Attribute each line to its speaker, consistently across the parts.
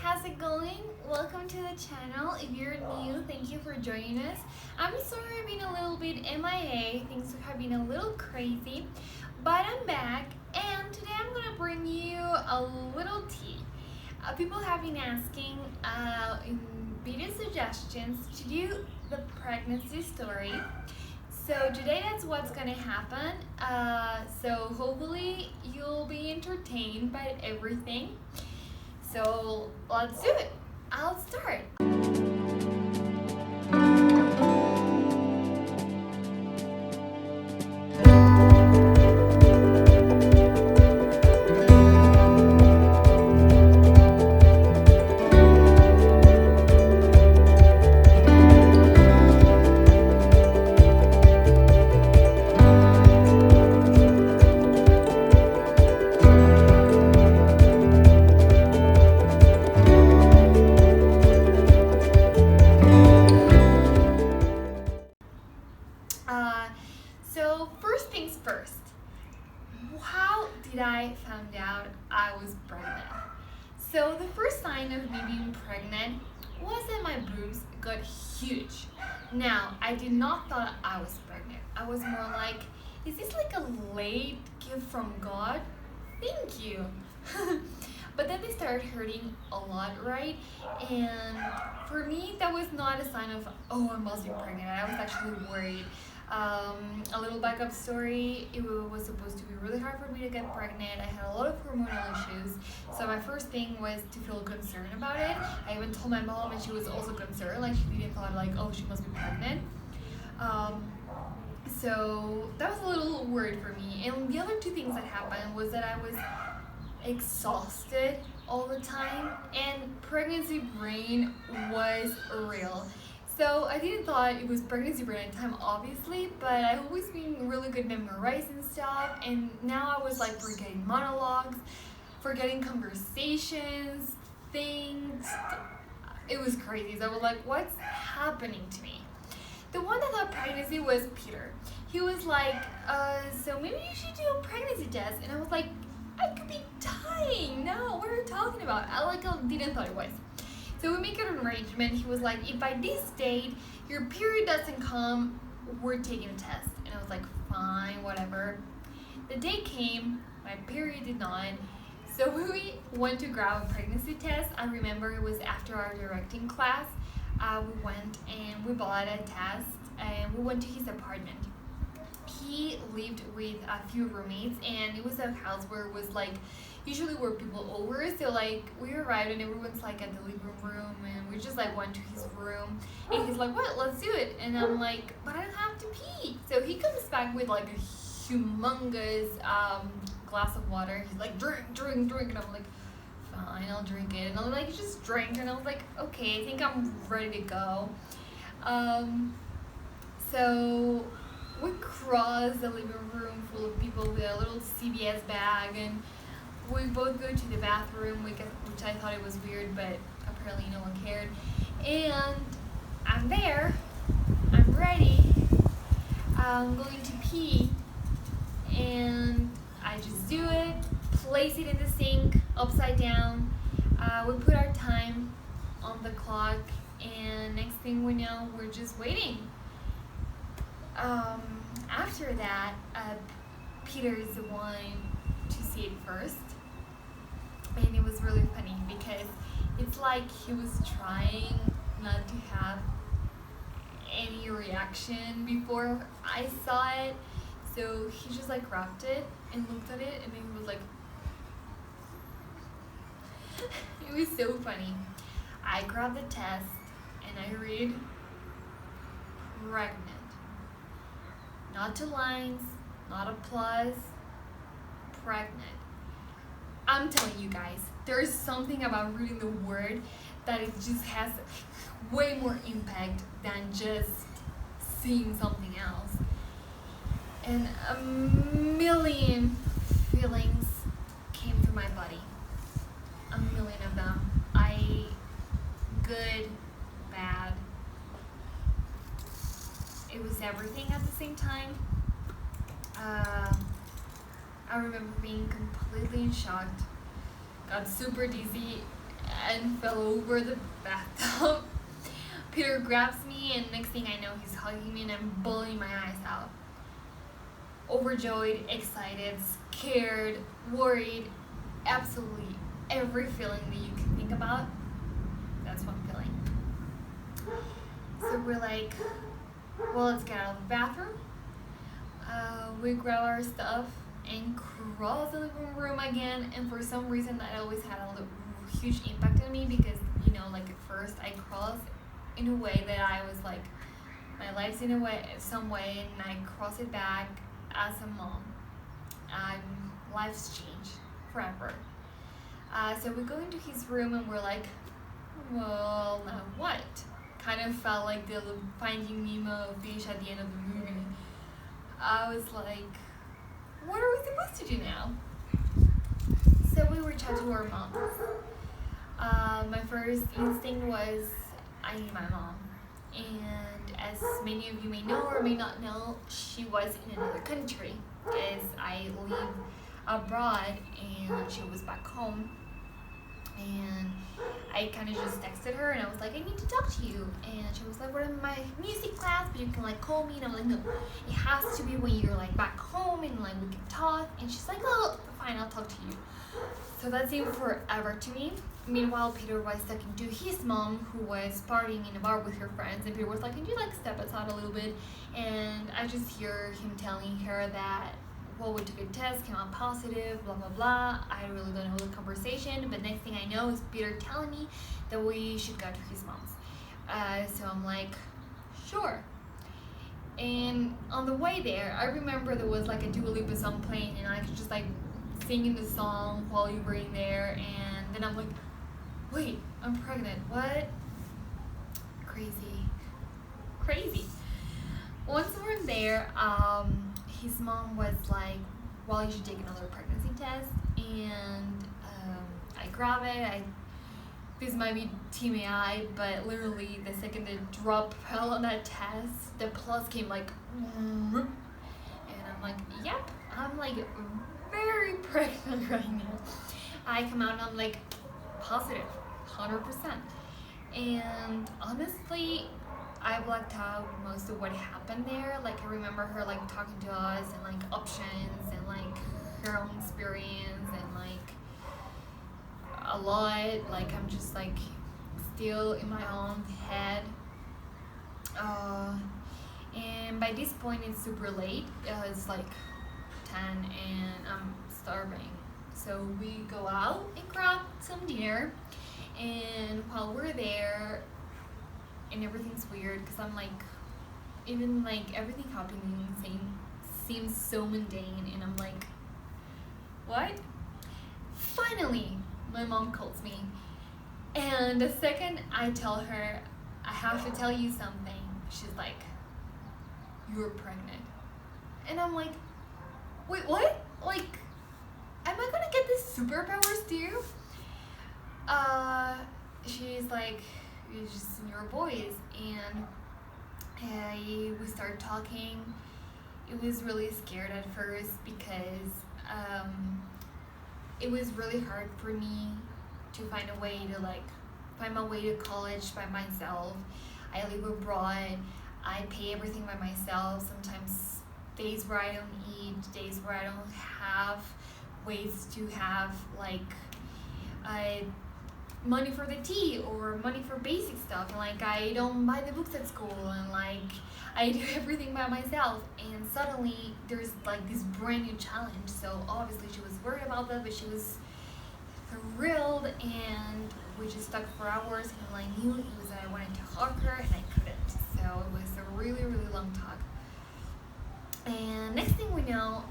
Speaker 1: how's it going? Welcome to the channel. If you're new, thank you for joining us. I'm sorry I've been a little bit MIA, things have been a little crazy, but I'm back and today I'm gonna bring you a little tea. People have been asking in video suggestions to do the pregnancy story. So today that's what's gonna happen. So hopefully you'll be entertained by everything. So let's do it. I'll start. So first things first, how did I find out I was pregnant? So the first sign of me being pregnant was that my boobs got huge. Now, I did not thought I was pregnant. I was more like, is this like a late gift from God? Thank you. But then they started hurting a lot, right? And for me, that was not a sign of, oh, I must be pregnant. I was actually worried. A little backup story, it was supposed to be really hard for me to get pregnant. I had a lot of hormonal issues, so my first thing was to feel concerned about it. I even told my mom and she was also concerned, like she didn't thought like, oh, she must be pregnant. So that was a little worried for me. And the other two things that happened was that I was exhausted all the time and pregnancy brain was real. So I didn't thought it was pregnancy brain at the time, obviously, but I've always been really good memorizing stuff, and now I was like forgetting monologues, forgetting conversations, things. It was crazy. So I was like, what's happening to me? The one that thought pregnancy was Peter. He was like, so maybe you should do a pregnancy test. And I was like, I could be dying. No, what are you talking about? I didn't thought it was. So we make an arrangement. He was like, if by this date your period doesn't come, we're taking a test. And I was like, fine, whatever. The day came, my period did not. So we went to grab a pregnancy test. I remember it was after our directing class. We went and we bought a test and we went to his apartment. He lived with a few roommates and it was a house where it was like usually were people over, so like we arrived and everyone's like at the living room and we just like went to his room and he's like, what, let's do it. And I'm like, but I don't have to pee. So he comes back with like a humongous glass of water. He's like, drink. And I'm like, fine, I'll drink it. And I'm like, just drink. And I was like, okay, I think I'm ready to go. So we crossed the living room full of people with a little CVS bag and we both go to the bathroom, which I thought it was weird, but apparently no one cared. And I'm there, I'm ready, I'm going to pee, and I just do it, place it in the sink, upside down. We put our time on the clock, and next thing we know, we're just waiting. After that, Peter is the one to see it first. And it was really funny because it's like he was trying not to have any reaction before I saw it. So he just like grabbed it and looked at it and then he was like, it was so funny. I grabbed the test and I read pregnant. Not two lines, not a plus, pregnant. I'm telling you guys, there is something about reading the word that it just has way more impact than just seeing something else. And a million feelings came through my body. A million of them. Good, bad. It was everything at the same time. I remember being completely shocked, got super dizzy, and fell over the bathtub. Peter grabs me, and next thing I know, he's hugging me, and I'm bawling my eyes out. Overjoyed, excited, scared, worried, absolutely every feeling that you can think about. That's what I'm feeling. So we're like, well, let's get out of the bathroom. We grab our stuff and cross the living room again. And for some reason, that always had a huge impact on me because, like at first I crossed in a way that I was like, my life's in some way, and I cross it back as a mom. Life's changed forever. So we go into his room and we're like, well, now what? Kind of felt like the Finding Nemo fish at the end of the movie. I was like, what are we supposed to do now? So we reached out to our mom. My first instinct was, I need my mom. And as many of you may know or may not know, she was in another country as I live abroad and she was back home. And I kind of just texted her and I was like, I need to talk to you. And she was like, we're in my music class, but you can like call me. And I'm like, no, it has to be when you're like back home and like we can talk. And she's like, oh, fine, I'll talk to you. So that seemed forever to me. Meanwhile, Peter was talking to his mom, who was partying in a bar with her friends, and Peter was like, can you like step outside a little bit? And I just hear him telling her that, well, we took a test, came out positive, blah, blah, blah. I really don't know the conversation, but next thing I know is Peter telling me that we should go to his mom's. So I'm like, sure. And on the way there, I remember there was like a Dua Lipa song playing, and I could just like singing the song while you were in there, and then I'm like, wait, I'm pregnant. What? Crazy. Once we're there, his mom was like, well, you should take another pregnancy test. And I grab it. This might be TMI, but literally the second the drop fell on that test, the plus came like, and I'm like, yep, I'm like very pregnant right now. I come out and I'm like, positive, 100%. And honestly, I blacked out most of what happened there. Like I remember her like talking to us and like options and like her own experience and like a lot. Like I'm just like still in my own head. And by this point it's super late. It's like 10 and I'm starving. So we go out and grab some dinner, and while we're there, and everything's weird because I'm like, even like everything happening seems so mundane, and I'm like, what? Finally, my mom calls me, and the second I tell her, I have to tell you something, she's like, you're pregnant. And I'm like, wait, what? Like, am I gonna get these superpowers too? She's like, you're just your boys, and we started talking. It was really scared at first because it was really hard for me to find my way to college by myself. I live abroad. I pay everything by myself. Sometimes days where I don't eat, days where I don't have ways to have like money for the tea or money for basic stuff, and like I don't buy the books at school, and like I do everything by myself. And suddenly there's like this brand new challenge. So obviously she was worried about that, but she was thrilled, and we just talked for hours, and all I knew was that I wanted to hug her and I couldn't. So it was a really, really long talk. And next thing we know,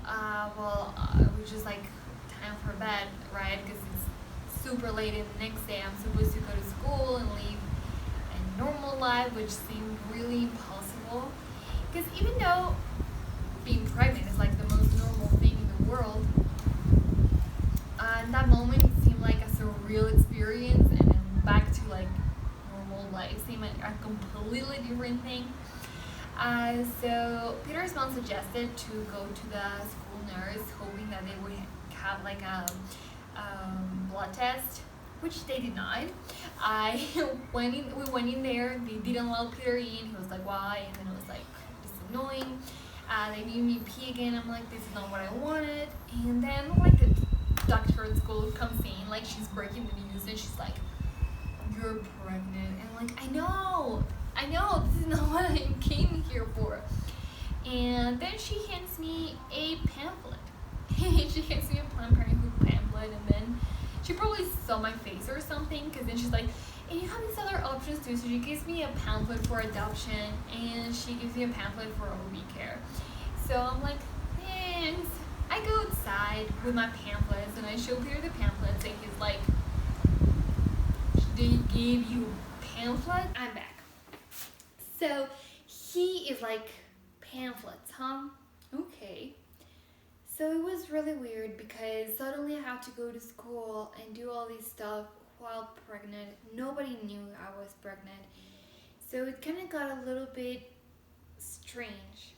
Speaker 1: we just like time for bed, right? Because it's super late, and the next day I'm supposed to go to school and live a normal life, which seemed really impossible. Because even though being pregnant is like the most normal thing in the world, in that moment it seemed like a surreal experience, and then back to like normal life seemed like a completely different thing. So Peter's mom suggested to go to the school nurse, hoping that they would have like a blood test which they did not. I we went in there, they didn't allow Peter in. He was like, why? And then I was like, this is annoying. They made me pee again. I'm like, this is not what I wanted. And then like the doctor at school comes in, like she's breaking the news, and she's like, you're pregnant. And I'm like, I know, this is not what I came here for. And then she hands me a pamphlet. She hands me a Planned Parenthood pamphlet, and then she probably saw my face or something, because then she's like, and you have these other options too. So she gives me a pamphlet for adoption, and she gives me a pamphlet for OB care. So I'm like, thanks. I go outside with my pamphlets, and I show Peter the pamphlets, and he's like, they gave you pamphlet? I'm back. So he is like, pamphlets, huh? Okay. So it was really weird because suddenly I have to go to school and do all this stuff while pregnant. Nobody knew I was pregnant. So it kind of got a little bit strange.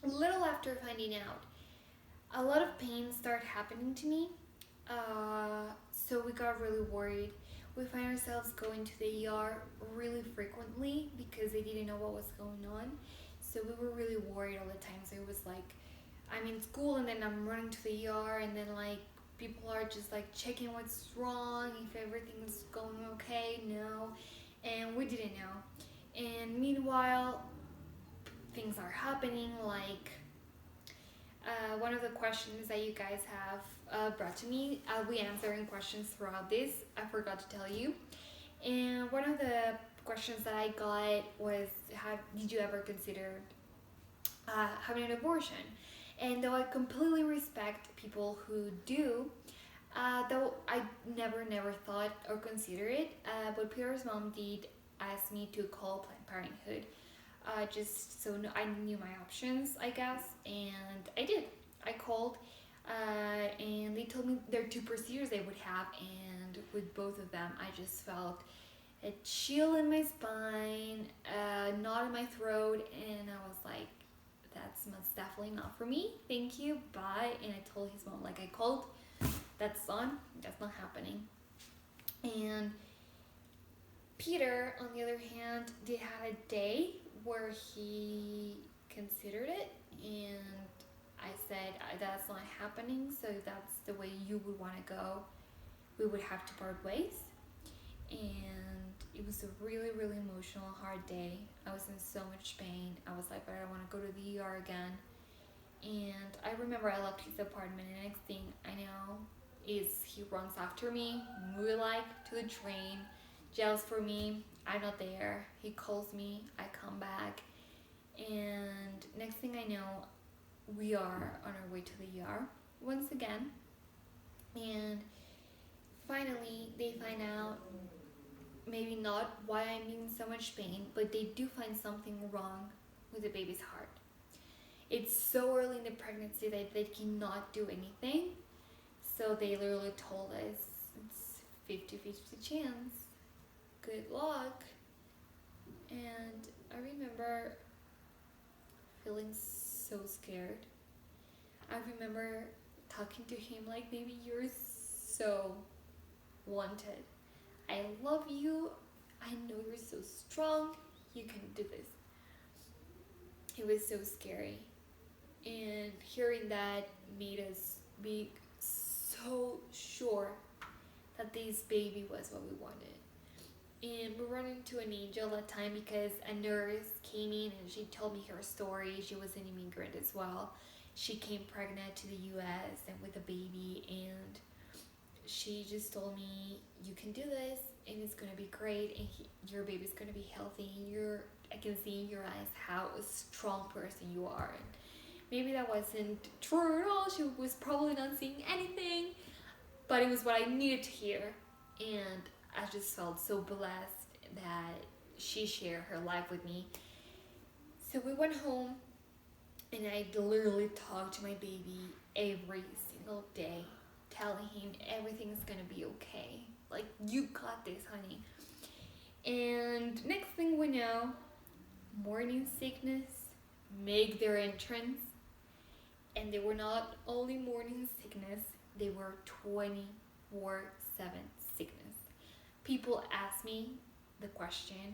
Speaker 1: A little after finding out, a lot of pain started happening to me. So we got really worried. We find ourselves going to the ER really frequently because they didn't know what was going on. So we were really worried all the time. So it was like, I'm in school and then I'm running to the ER, and then like people are just like checking what's wrong, if everything's going okay, no. And we didn't know. And meanwhile, things are happening, like one of the questions that you guys have brought to me, I'll be answering questions throughout this. I forgot to tell you. And one of the questions that I got was, did you ever consider having an abortion? And though I completely respect people who do, though I never thought or considered it, but Peter's mom did ask me to call Planned Parenthood, just so I knew my options, I guess, and I did. I called, and they told me there are 2 procedures they would have, and with both of them, I just felt a chill in my spine, knot in my throat, and I was like, that's most definitely not for me. Thank you, bye. And I told his mom, like, I called, that's not happening. And Peter, on the other hand, did have a day where he considered it, and I said, that's not happening, so if that's the way you would want to go, we would have to part ways. And it was a really emotional, hard day. I was in so much pain. I was like, I don't want to go to the ER again. And I remember I left his apartment, and the next thing I know is he runs after me, we like to the train, yells for me. I'm not there. He calls me. I come back, and next thing I know, we are on our way to the ER once again. And finally, they find out, maybe not why I'm in so much pain, but they do find something wrong with the baby's heart. It's so early in the pregnancy that they cannot do anything. So they literally told us, it's 50-50 chance. Good luck. And I remember feeling so scared. I remember talking to him like, baby, you're so wanted. I love you. I know you're so strong. You can do this. It was so scary. And hearing that made us be so sure that this baby was what we wanted. And we ran into an angel that time because a nurse came in and she told me her story. She was an immigrant as well. She came pregnant to the US and with a baby, and she just told me, you can do this and it's gonna be great, and your baby's gonna be healthy, and I can see in your eyes how a strong person you are. And maybe that wasn't true at all. She was probably not seeing anything, but it was what I needed to hear. And I just felt so blessed that she shared her life with me. So we went home, and I literally talked to my baby every single day, telling him everything's gonna be okay. Like, you got this, honey. And next thing we know, morning sickness make their entrance. And they were not only morning sickness, they were 24/7 sickness. People ask me the question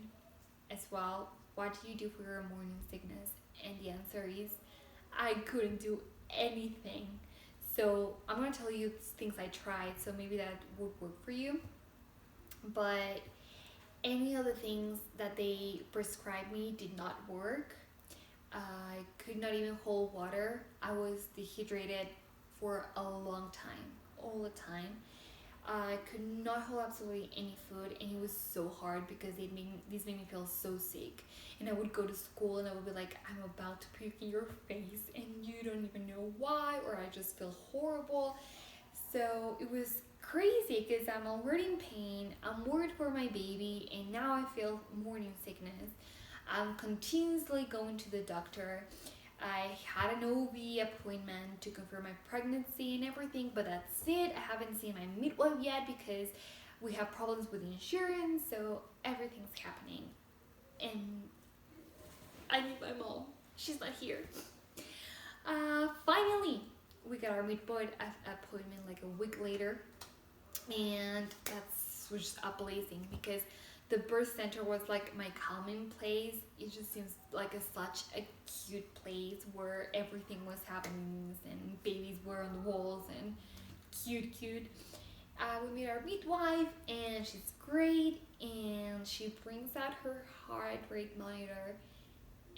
Speaker 1: as well, what do you do for your morning sickness? And the answer is, I couldn't do anything. So I'm gonna tell you things I tried, so maybe that would work for you. But any of the things that they prescribed me did not work. I could not even hold water. I was dehydrated for a long time, all the time. I could not hold absolutely any food, and it was so hard because these made me feel so sick. And I would go to school and I would be like, I'm about to puke in your face, and you don't even know why, or I just feel horrible. So it was crazy because I'm already in pain. I'm worried for my baby, and now I feel morning sickness. I'm continuously going to the doctor. I had an OB appointment to confirm my pregnancy and everything, but that's it. I haven't seen my midwife yet because we have problems with insurance, so everything's happening. And I need my mom. She's not here. Finally, we got our midwife appointment like a week later, and that's was just amazing because the birth center was like my calming place. It just seems like such a cute place where everything was happening and babies were on the walls and cute. We meet our midwife and she's great, and she brings out her heart rate monitor,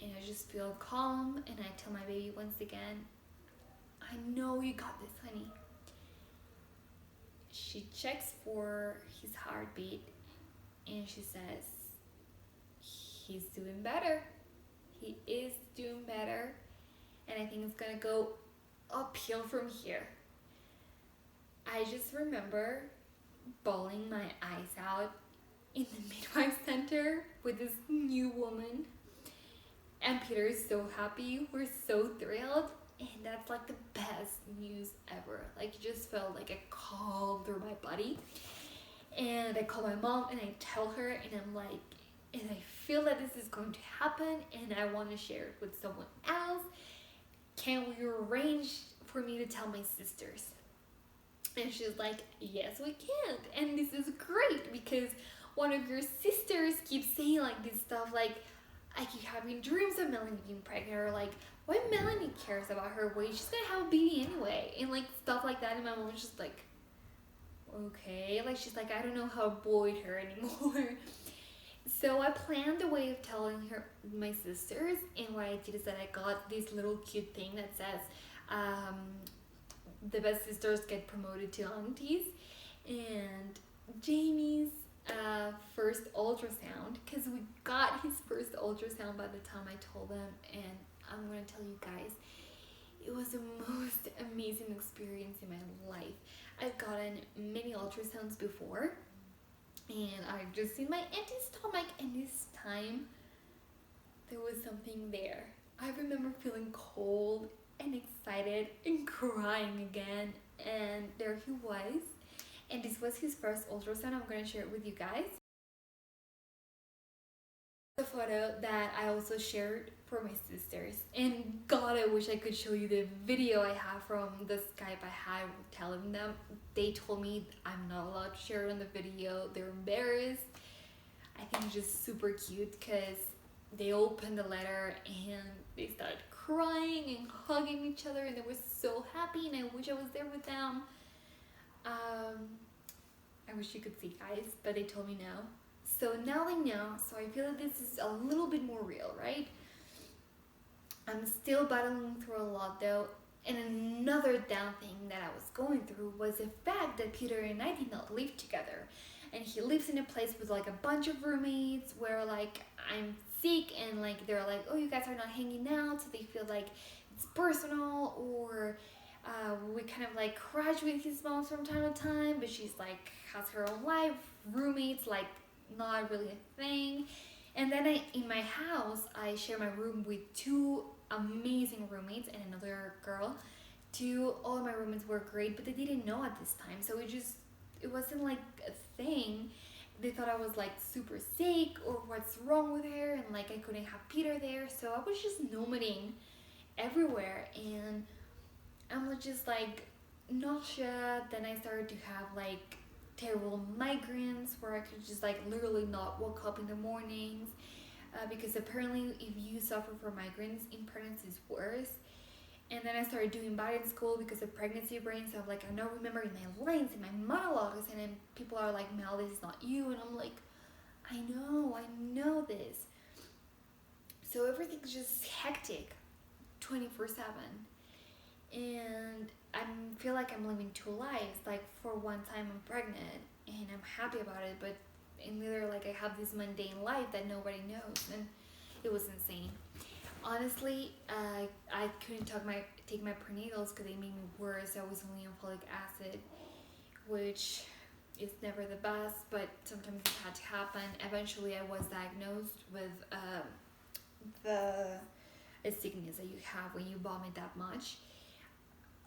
Speaker 1: and I just feel calm, and I tell my baby once again, I know you got this, honey. She checks for his heartbeat and she says, he's doing better. He is doing better. And I think it's gonna go uphill from here. I just remember bawling my eyes out in the midwife center with this new woman. And Peter is so happy. We're so thrilled. And that's like the best news ever. Like, it just felt like a calm through my body. And I call my mom and I tell her, and I'm like, and I feel that this is going to happen and I want to share it with someone else. Can we arrange for me to tell my sisters? And she's like, yes, we can. And this is great because one of your sisters keeps saying like this stuff like, I keep having dreams of Melanie being pregnant, or like, why Melanie cares about her weight, she's gonna have a baby anyway, and like stuff like that. And my mom was just like, okay, like she's like, I don't know how to avoid her anymore. So I planned a way of telling her, my sisters, and what I did is that I got this little cute thing that says, the best sisters get promoted to aunties, and Jamie's first ultrasound, because we got his first ultrasound by the time I told them, and I'm gonna tell you guys, it was the most amazing experience in my life. I've gotten many ultrasounds before, and I've just seen my empty stomach, and this time there was something there. I remember feeling cold and excited and crying again, and there he was, and this was his first ultrasound. I'm going to share it with you guys. The photo that I also shared for my sisters, and God, I wish I could show you the video I have from the Skype I had telling them. They told me I'm not allowed to share it on the video. They're embarrassed. I think it's just super cute because they opened the letter and they started crying and hugging each other, and they were so happy, and I wish I was there with them. I wish you could see, guys, but they told me no. So now they know, so I feel that this is a little bit more real, right? I'm still battling through a lot though, and another down thing that I was going through was the fact that Peter and I did not live together. And he lives in a place with like a bunch of roommates where like I'm sick, and like they're like, oh, you guys are not hanging out, so they feel like it's personal, or we kind of like crash with his mom from time to time, but she's like has her own life, roommates like not really a thing. And then in my house, I share my room with two amazing roommates and another girl. All of my roommates were great, but they didn't know at this time, so it wasn't like a thing. They thought I was like super sick or what's wrong with her, and like I couldn't have Peter there, so I was just nomading everywhere, and I'm just like nausea. Then I started to have like terrible migraines where I could just like literally not wake up in the mornings, because apparently if you suffer from migraines in pregnancy it's worse. And then I started doing bad in school because of pregnancy brain. So I'm like, I'm not remembering my lines and my monologues. And then people are like, Mel, this is not you. And I'm like, I know this. So everything's just hectic 24/7. And I feel like I'm living two lives. Like for one time I'm pregnant and I'm happy about it. But in the other, like I have this mundane life that nobody knows. And it was insane. Honestly, I couldn't take my prenatals because they made me worse. I was only on folic acid, which is never the best, but sometimes it had to happen. Eventually, I was diagnosed with the a sickness that you have when you vomit that much.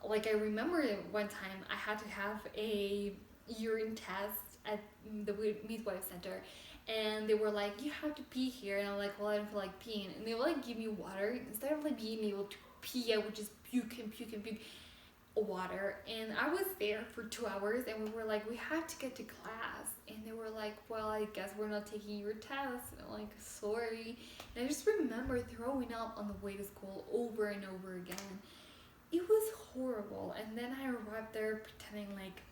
Speaker 1: Like I remember one time I had to have a urine test at the midwife center, and they were like, you have to pee here, and I'm like, well, I don't feel like peeing, and they would like give me water instead of like being able to pee. I would just puke water. And I was there for 2 hours, and we were like, we have to get to class, and they were like, well, I guess we're not taking your test. And I'm like, sorry. And I just remember throwing up on the way to school over and over again. It was horrible. And then I arrived there pretending like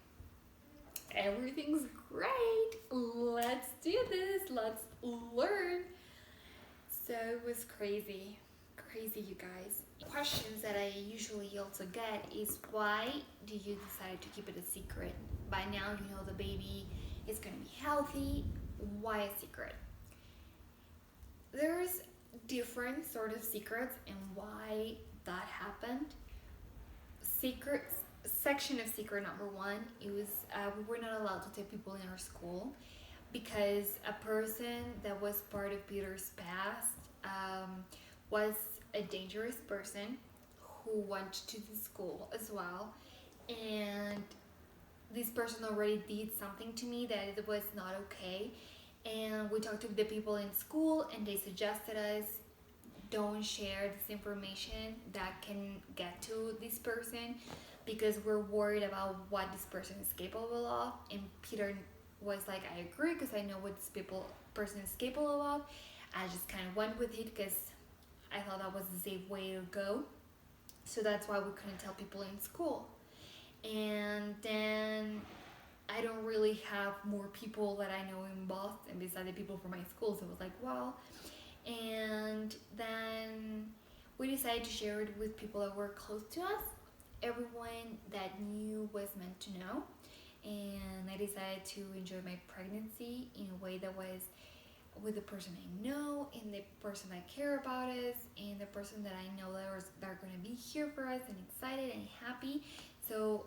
Speaker 1: everything's great, let's do this, let's learn. So it was crazy, you guys. Questions that I usually also get is, why do you decide to keep it a secret? By now you know the baby is going to be healthy. Why a secret? There's different sort of secrets and why that happened. Secrets section of secret number one, it was we were not allowed to take people in our school because a person that was part of Peter's past was a dangerous person who went to the school as well, and this person already did something to me that it was not okay. And we talked to the people in school, and they suggested us don't share this information that can get to this person because we're worried about what this person is capable of. And Peter was like, I agree, because I know what this person is capable of. I just kind of went with it because I thought that was the safe way to go. So that's why we couldn't tell people in school. And then I don't really have more people that I know in Boston besides the people from my school. So it was like, wow. And then we decided to share it with people that were close to us, everyone that knew was meant to know. And I decided to enjoy my pregnancy in a way that was with the person I know, and the person I care about us, and the person that I know that are going to be here for us and excited and happy. So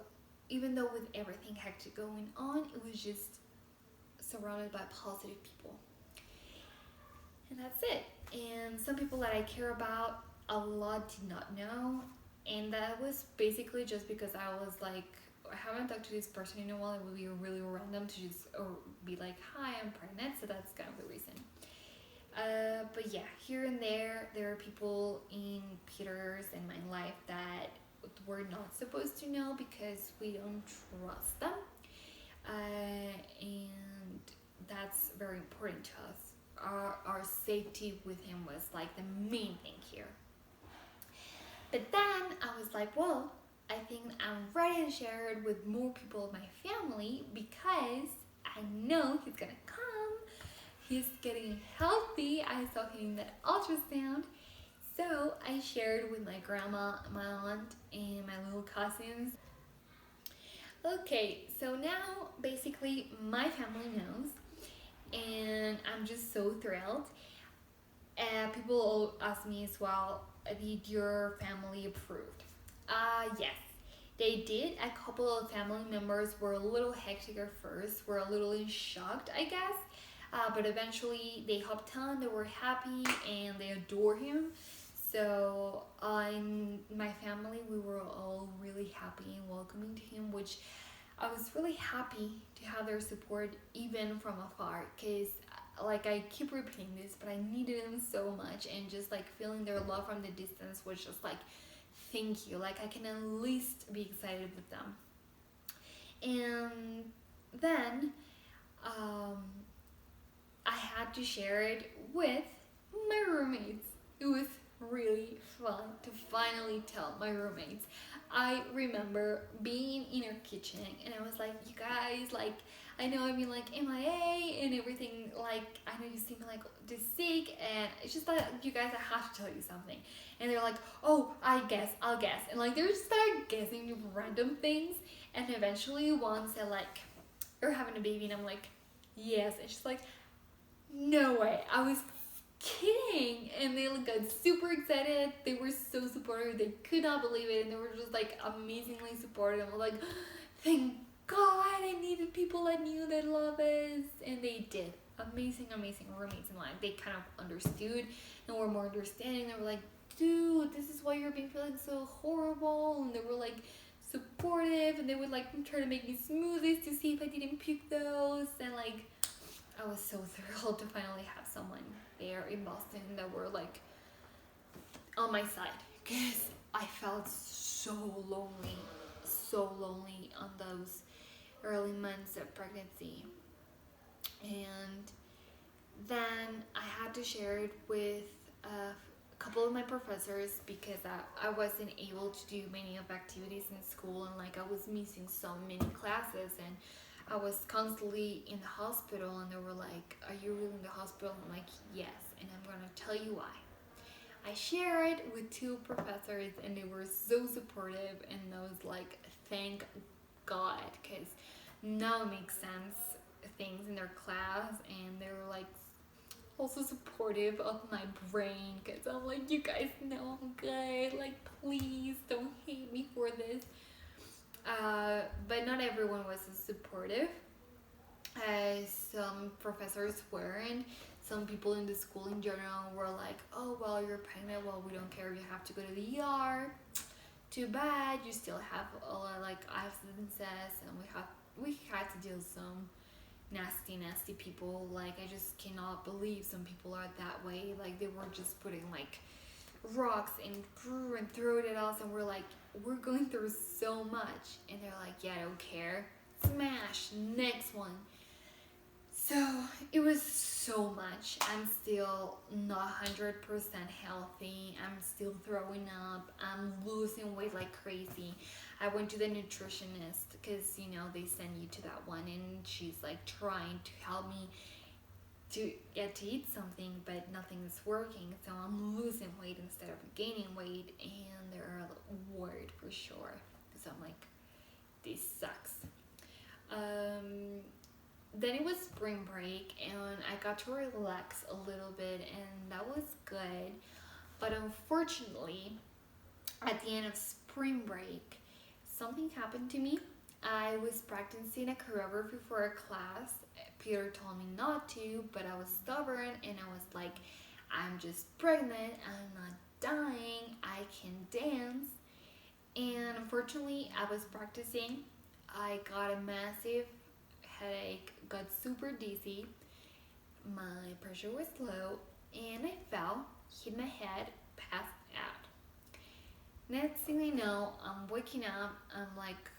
Speaker 1: even though with everything hectic going on, it was just surrounded by positive people. And that's it. And some people that I care about a lot did not know, and that was basically just because I was like, I haven't talked to this person in a while. It would be really random to just or be like, hi, I'm pregnant. So that's kind of the reason. But yeah, here and there are people in Peter's and my life that we're not supposed to know because we don't trust them, and that's very important to us. Our safety with him was like the main thing here. But then I was like, well, I think I'm ready to share it with more people of my family because I know he's gonna come. He's getting healthy. I saw him in that ultrasound. So I shared with my grandma, my aunt, and my little cousins. Okay, so now basically my family knows, and I'm just so thrilled. People all ask me as well, did your family approved? Yes, they did. A couple of family members were a little hectic at first, were a little shocked, I guess. But eventually they hopped on, they were happy, and they adore him. So in my family, we were all really happy and welcoming to him, which I was really happy to have their support even from afar, because like I keep repeating this, but I needed them so much, and just like feeling their love from the distance was just like, thank you. Like I can at least be excited with them. And then um, I had to share it with my roommates. It was really fun to finally tell my roommates. I remember being in our kitchen and I was like, you guys, like, I know I've been like MIA and everything, like, I know you seem like this sick, and it's just like, you guys, I have to tell you something. And they're like, oh, I'll guess. And like, they just started guessing random things, and eventually one said, like, you're having a baby, and I'm like, yes. And she's like, no way, I was kidding. And they like got super excited. They were so supportive. They could not believe it, and they were just like amazingly supportive. I was like, thank God, I needed people that knew that love us, and they did. Amazing roommates, and like they kind of understood and were more understanding. They were like, dude, this is why you're being feeling so horrible, and they were like supportive, and they would like try to make me smoothies to see if I didn't puke those, and like I was so thrilled to finally have someone there in Boston that were like on my side, because I felt so lonely on those early months of pregnancy. And then I had to share it with a couple of my professors because I wasn't able to do many of activities in school, and like I was missing so many classes, and I was constantly in the hospital, and they were like, are you really in the hospital? I'm like, yes, and I'm gonna tell you why. I shared it with two professors, and they were so supportive, and I was like, thank God, because now it makes sense things in their class, and they were like also supportive of my brain, because I'm like, you guys know I'm good, like please don't hate me for this. But not everyone was as supportive as some professors were, and some people in the school in general were like, oh well, you're pregnant, well we don't care, you have to go to the ER, too bad, you still have a lot of like absences, and we had to deal with some nasty people. Like I just cannot believe some people are that way. Like they were just putting like rocks and throw it at us, and we're like, we're going through so much, and they're like, yeah, I don't care, smash, next one. So it was so much. I'm still not 100% healthy. I'm still throwing up. I'm losing weight like crazy. I went to the nutritionist because, you know, they send you to that one, and she's like trying to help me to get to eat something, but nothing's working. So I'm losing weight instead of gaining weight, and they're worried for sure. So I'm like, this sucks. Then it was spring break, and I got to relax a little bit, and that was good. But unfortunately, at the end of spring break, something happened to me. I was practicing a choreography for a class. Peter told me not to, but I was stubborn, and I was like, I'm just pregnant, I'm not dying, I can dance. And unfortunately, I was practicing. I got a massive headache, got super dizzy, my pressure was low, and I fell, hit my head, passed out. Next thing I know, I'm waking up, I'm like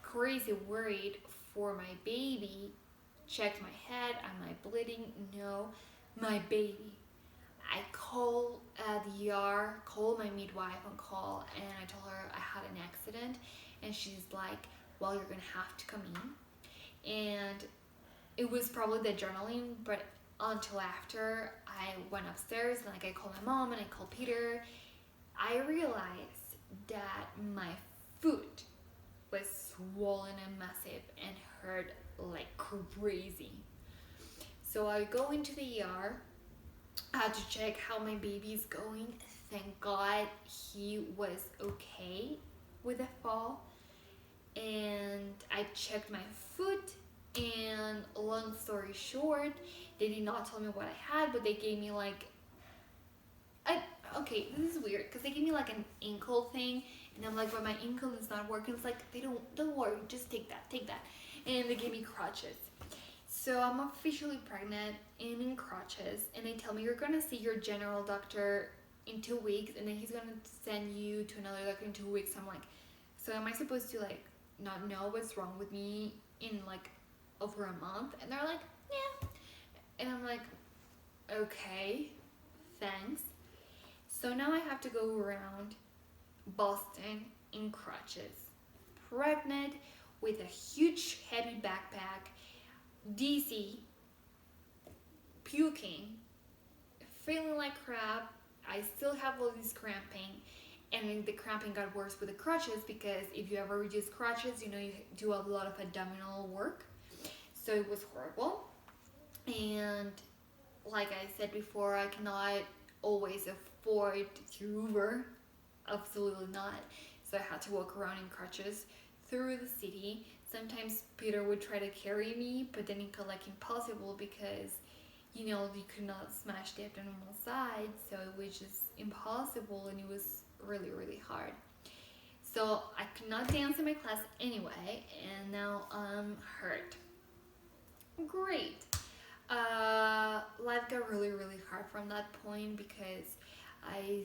Speaker 1: crazy worried for my baby. Checked my head, am I bleeding? No, my baby. I called the ER, called my midwife on call, and I told her I had an accident, and she's like, well, you're gonna have to come in. And it was probably the adrenaline, but until after I went upstairs and like I called my mom and I called Peter, I realized that my foot was swollen and massive and hurt like crazy. So I go into the ER. I had to check how my baby's going. Thank God he was okay with the fall. And I checked my foot, and long story short, they did not tell me what I had, but they gave me like okay, this is weird because they gave me like an ankle thing, and I'm like, but my ankle is not working. It's like, they don't worry, just take that, and they gave me crutches. So I'm officially pregnant and in crutches, and they tell me you're gonna see your general doctor in 2 weeks, and then he's gonna send you to another doctor in 2 weeks. I'm like, so am I supposed to like not know what's wrong with me in like over a month, and they're like, yeah. And I'm like, okay, thanks. So now I have to go around Boston in crutches, pregnant with a huge heavy backpack, dizzy, puking, feeling like crap. I still have all this cramping, and then the cramping got worse with the crutches because if you ever use crutches, you know you do a lot of abdominal work. So it was horrible. And like I said before, I cannot always afford to Uber. Absolutely not. So I had to walk around in crutches through the city. Sometimes Peter would try to carry me, but then it got like impossible because you know you could not smash the abdominal side, so it was just impossible, and it was really really hard. So I could not dance in my class anyway, and now I'm hurt. Great. Life got really really hard from that point because I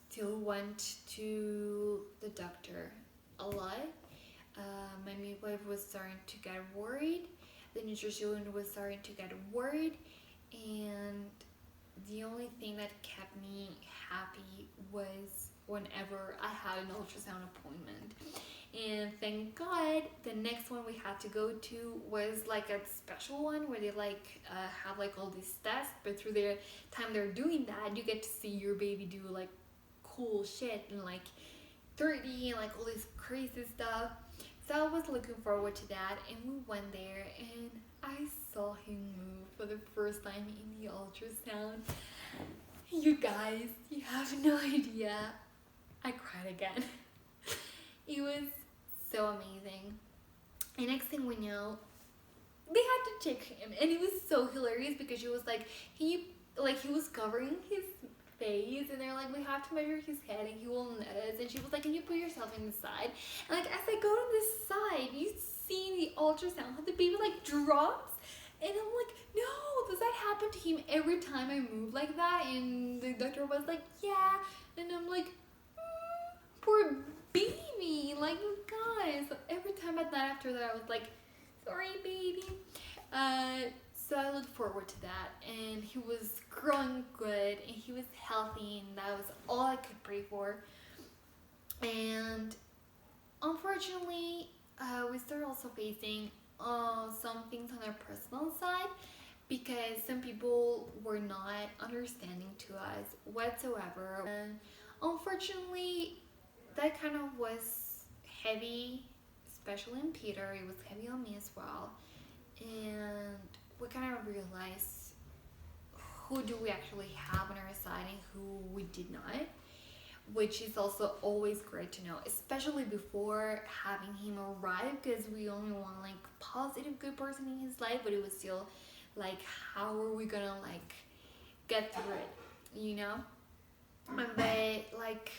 Speaker 1: still went to the doctor a lot. My midwife was starting to get worried. The nutritionist was starting to get worried, and the only thing that kept me happy was whenever I had an ultrasound appointment. And thank God, the next one we had to go to was like a special one where they like have like all these tests, but through the time they're doing that, you get to see your baby do like cool shit and like 3D and like all this crazy stuff. So I was looking forward to that, and we went there, and I saw him move for the first time in the ultrasound. You guys, you have no idea. I cried again. It was so amazing. And next thing we know, they had to check him, and it was so hilarious because she was like, he was covering his face, and they're like, we have to measure his head and he will notice. And she was like, can you put yourself in the side? And like as I go to this side, you see the ultrasound how the baby like drops, and I'm like, no, does that happen to him every time I move like that? And the doctor was like, yeah. And I'm like, poor baby, like you guys. So every time at night after that, I was like, sorry baby. So I looked forward to that, and he was growing good, and he was healthy, and that was all I could pray for. And unfortunately, we started also facing some things on our personal side because some people were not understanding to us whatsoever. And unfortunately, that kind of was heavy, especially in Peter. It was heavy on me as well. And we kind of realized who do we actually have on our side and who we did not, which is also always great to know, especially before having him arrive, because we only want like positive good person in his life, but it was still like, how are we gonna like get through it, you know? But like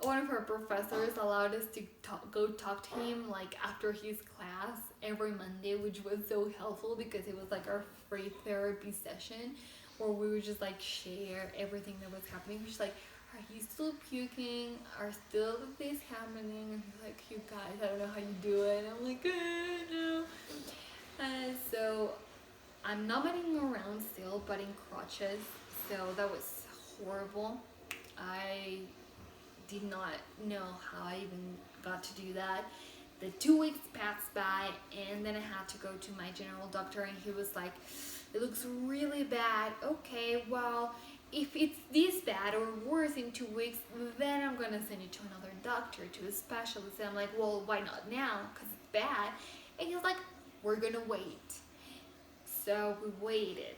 Speaker 1: one of our professors allowed us to go talk to him like after his class every Monday, which was so helpful because it was like our free therapy session where we would just like share everything that was happening. We're just like, are you still puking? Are still this happening? And he's like, you guys, I don't know how you do it. And I'm like, no. So I'm not getting around still, but in crutches. So that was horrible. I did not know how I even got to do that. The 2 weeks passed by, and then I had to go to my general doctor, and he was like, it looks really bad. Okay, well, if it's this bad or worse in 2 weeks, then I'm gonna send you to another doctor, to a specialist. And I'm like, well, why not now? Because it's bad. And he's like, we're gonna wait. So we waited.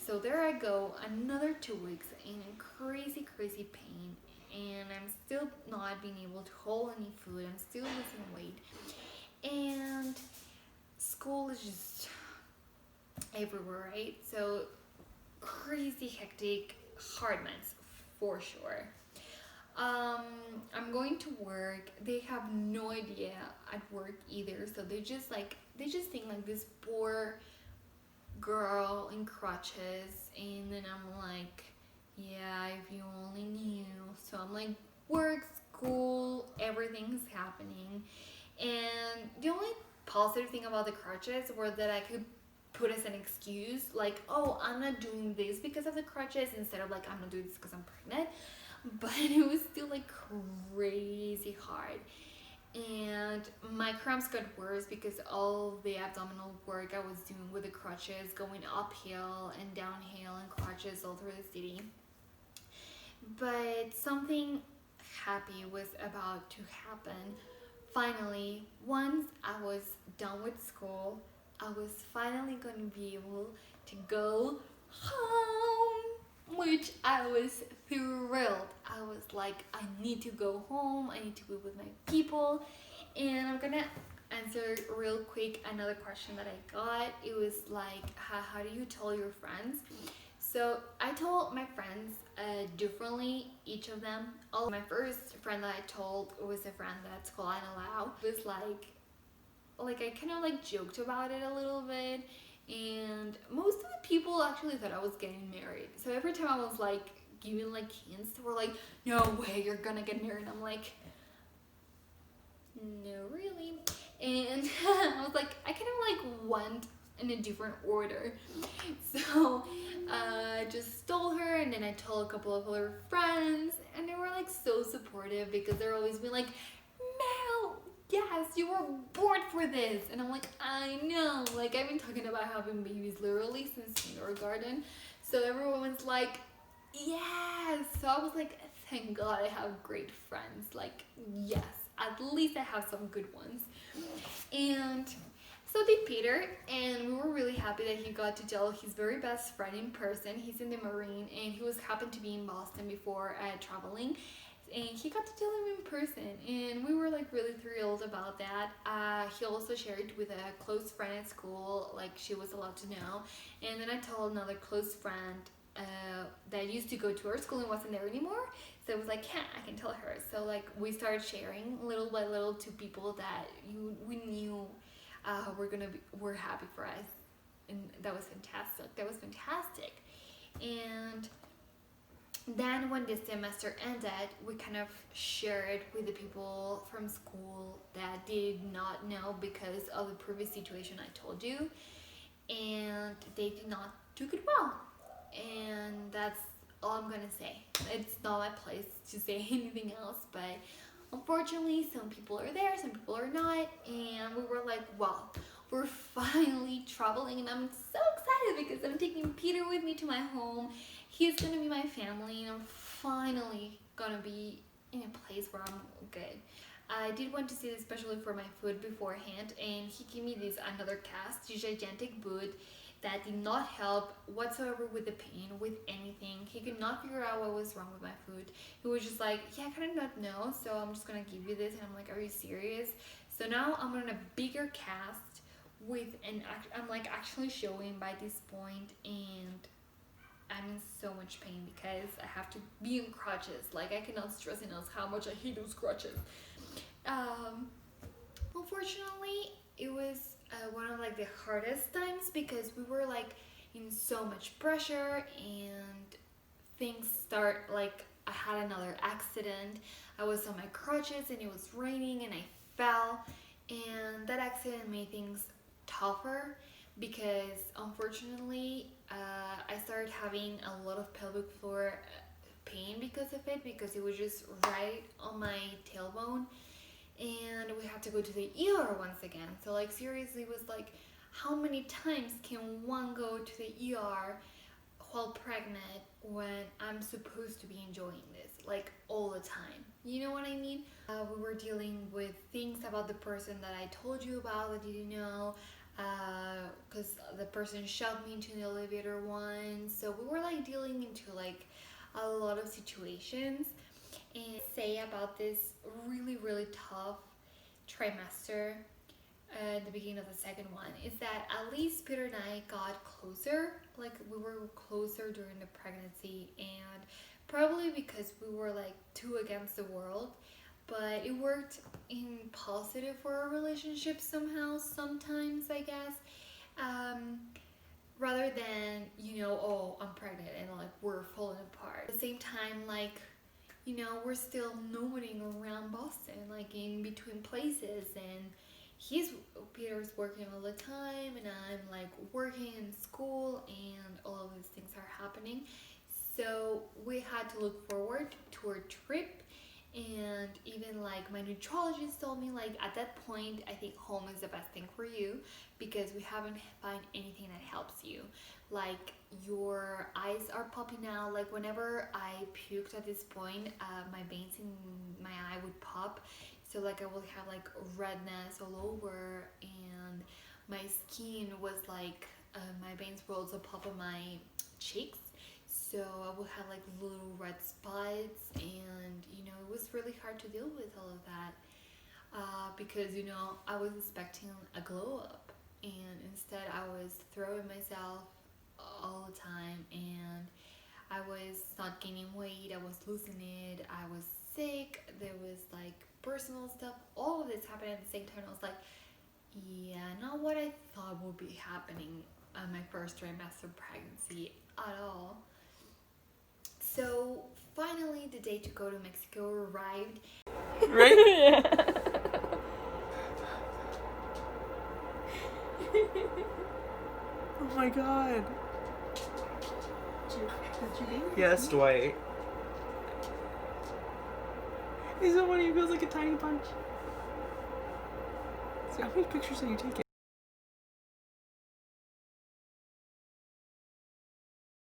Speaker 1: So there I go, another 2 weeks in crazy pain, and I'm still not being able to hold any food. I'm still losing weight, and school is just everywhere, right? So crazy hectic, hard months for sure. I'm going to work. They have no idea at work either, so they just think like this poor girl in crutches, and then I'm like, yeah, if you only knew. So I'm like, work, school, everything's happening, and the only positive thing about the crutches were that I could put as an excuse, like, oh, I'm not doing this because of the crutches, instead of like, I'm not doing this because I'm pregnant. But it was still like crazy hard. And my cramps got worse because all the abdominal work I was doing with the crutches, going uphill and downhill and crutches all through the city. But something happy was about to happen. Finally, once I was done with school, I was finally going to be able to go home, which I was thrilled. I was like, I need to go home, I need to be with my people. And I'm gonna answer real quick another question that I got. It was like, how do you tell your friends? So I told my friends differently, each of them. My first friend that I told was a friend that's called Analao. It was like I kind of like joked about it a little bit, and most of the people actually thought I was getting married. So every time I was like giving like hints, they were like, no way you're gonna get married. I'm like, no really. And I was like, I kind of like went in a different order. So I just told her, and then I told a couple of other friends, and they were like so supportive because they're always being like, Mel, yes, you were born for this. And I'm like, I know, like I've been talking about having babies literally since kindergarten. So everyone's like, yes. So I was like, thank God I have great friends. Like, yes, at least I have some good ones. And so did Peter, and we were really happy that he got to tell his very best friend in person. He's in the Marine, and he was happened to be in Boston before traveling, and he got to tell him in person, and we were like really thrilled about that. He also shared with a close friend at school, like she was allowed to know, and then I told another close friend that used to go to our school and wasn't there anymore. So it was like, yeah, I can tell her. So like we started sharing little by little to people that we knew were happy for us, and that was fantastic. And then when the semester ended, we kind of shared with the people from school that did not know because of the previous situation I told you, and they did not took it well. And that's all I'm gonna say. It's not my place to say anything else, but unfortunately some people are there, some people are not, and we were like, wow, we're finally traveling, and I'm so excited because I'm taking Peter with me to my home. He's gonna be my family, and I'm finally gonna be in a place where I'm good. I did want to see this especially for my food beforehand, and he gave me this another cast, this gigantic boot that did not help whatsoever with the pain, with anything. He could not figure out what was wrong with my food. He was just like, yeah, I kind of not know, so I'm just gonna give you this. And I'm like, are you serious? So now I'm on a bigger cast with I'm like actually showing by this point, and I'm in so much pain because I have to be in crutches. Like I cannot stress enough how much I hate those crutches. Unfortunately, it was one of like the hardest times because we were like in so much pressure, and things start like I had another accident. I was on my crutches and it was raining and I fell, and that accident made things tougher because unfortunately I started having a lot of pelvic floor pain because of it, because it was just right on my tailbone, and we had to go to the ER once again. So like seriously, it was like, how many times can one go to the ER while pregnant when I'm supposed to be enjoying this like all the time? You know what I mean? We were dealing with things about the person that I told you about that you didn't know, because the person shoved me into the elevator once. So we were like dealing into like a lot of situations. And say about this really tough trimester at the beginning of the second one is that at least Peter and I got closer. Like we were closer during the pregnancy, and probably because we were like two against the world, but it worked in positive for our relationship somehow, sometimes I guess, rather than, you know, oh, I'm pregnant and like we're falling apart. At the same time, like, you know, we're still nomading around Boston, like in between places, and Peter's working all the time, and I'm like working in school, and all of these things are happening. So we had to look forward to our trip, and even like my nutritionist told me, like at that point I think home is the best thing for you, because we haven't found anything that helps you. Like your eyes are popping out. Like whenever I puked at this point, my veins in my eye would pop, so like I would have like redness all over, and my skin was like my veins would also pop on my cheeks, so I would have like little red spots, and it was really hard to deal with all of that, because I was expecting a glow up, and instead I was throwing myself all the time, and I was not gaining weight, I was losing it, I was sick, there was like personal stuff, all of this happened at the same time. I was like, yeah, not what I thought would be happening on my first trimester pregnancy at all. So finally the day to go to Mexico arrived.
Speaker 2: Right? Oh my god. Yes, Dwight. He's so funny, he feels like a tiny punch. So how many pictures are you taking?